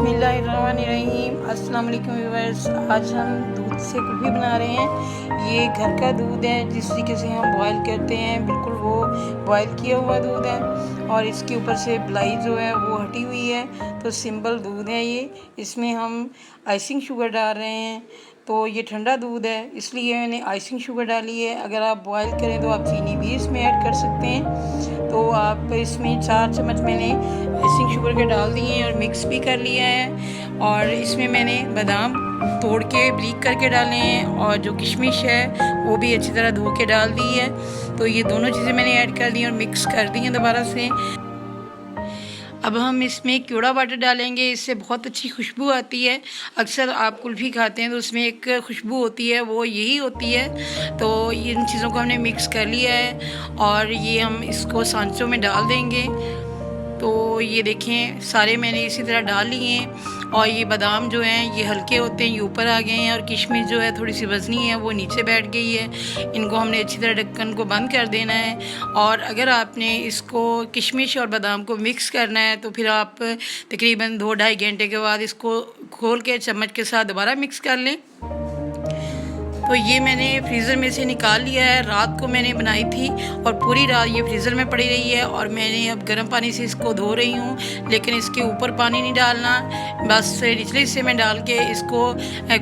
बिस्मिल्लाहिर्रहमानिर्रहीम। अस्सलाम वालेकुम व्यूअर्स। आज हम दूध से कुल्फ़ी बना रहे हैं। ये घर का दूध है, जिस तरीके से हम बॉयल करते हैं बिल्कुल वो बॉयल किया हुआ दूध है और इसके ऊपर से मलाई जो है वो हटी हुई है। तो सिंपल दूध है ये। इसमें हम आइसिंग शुगर डाल रहे हैं। तो ये ठंडा दूध है इसलिए मैंने आइसिंग शुगर डाली है। अगर आप बॉयल करें तो आप चीनी भी इसमें ऐड कर सकते हैं। तो आप इसमें 4 चम्मच मैंने आइसिंग शुगर के डाल दिए हैं और मिक्स भी कर लिया है। और इसमें मैंने बादाम तोड़ के ब्रीक करके डाले हैं और जो किशमिश है वो भी अच्छी तरह धो के डाल दी है। तो ये दोनों चीज़ें मैंने ऐड कर दी और मिक्स कर दी हैं दोबारा से। अब हम इसमें केवड़ा वाटर डालेंगे, इससे बहुत अच्छी खुशबू आती है। अक्सर आप कुल्फ़ी खाते हैं तो उसमें एक खुशबू होती है, वो यही होती है। तो इन चीज़ों को हमने मिक्स कर लिया है और ये हम इसको सांचों में डाल देंगे। तो ये देखें सारे मैंने इसी तरह डाल लिए हैं और ये बादाम जो हैं ये हल्के होते हैं, ये ऊपर आ गए हैं और किशमिश जो है थोड़ी सी वज़नी है वो नीचे बैठ गई है। इनको हमने अच्छी तरह ढक्कन को बंद कर देना है। और अगर आपने इसको किशमिश और बादाम को मिक्स करना है तो फिर आप तकरीबन 2-2.5 घंटे के बाद इसको खोल के चम्मच के साथ दोबारा मिक्स कर लें। तो ये मैंने फ्रीज़र में से निकाल लिया है। रात को मैंने बनाई थी और पूरी रात ये फ्रीज़र में पड़ी रही है और मैंने अब गर्म पानी से इसको धो रही हूँ, लेकिन इसके ऊपर पानी नहीं डालना, बस निचले हिस्से में डाल के इसको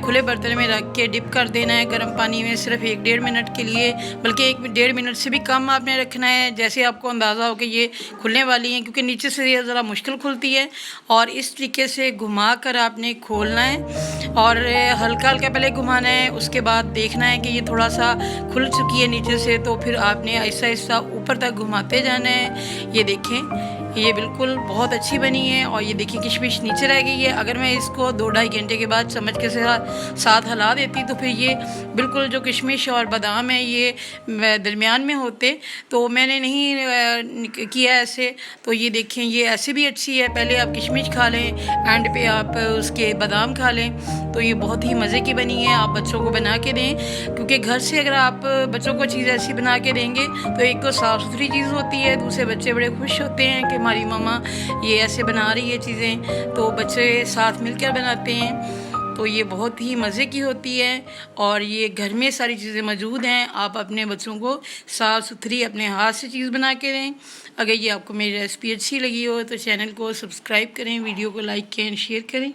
खुले बर्तन में रख के डिप कर देना है गर्म पानी में सिर्फ 1-1.5 मिनट के लिए, बल्कि 1-1.5 मिनट से भी कम आपने रखना है। जैसे आपको अंदाज़ा हो कि ये खुलने वाली हैं, क्योंकि नीचे से ये ज़रा मुश्किल खुलती है और इस तरीके से घुमा कर आपने खोलना है और हल्का हल्का पहले घुमाना है। उसके बाद देखना है कि ये थोड़ा सा खुल चुकी है नीचे से, तो फिर आपने ऐसा ऐसा ऊपर तक घुमाते जाना है। ये देखें ये बिल्कुल बहुत अच्छी बनी है और ये देखिए किशमिश नीचे रह गई है। अगर मैं इसको 2-2.5 घंटे के बाद चम्मच के साथ हिला देती तो फिर ये बिल्कुल जो किशमिश और बादाम है ये दरमियान में होते, तो मैंने नहीं किया ऐसे। तो ये देखें ये ऐसे भी अच्छी है, पहले आप किशमिश खा लें, एंड पे आप उसके बादाम खा लें। तो ये बहुत ही मज़े की बनी है, आप बच्चों को बना के दें, क्योंकि घर से अगर आप बच्चों को चीज़ ऐसी बना के देंगे तो एक तो साफ़ सुथरी चीज़ होती है, दूसरे बच्चे बड़े खुश होते हैं कि हमारी मम्मा ये ऐसे बना रही है चीज़ें, तो बच्चे साथ मिलकर बनाते हैं। तो ये बहुत ही मज़े की होती है और ये घर में सारी चीज़ें मौजूद हैं। आप अपने बच्चों को साफ़ सुथरी अपने हाथ से चीज़ बना के दें। अगर ये आपको मेरी रेसिपी अच्छी लगी हो तो चैनल को सब्सक्राइब करें, वीडियो को लाइक करें, शेयर करें।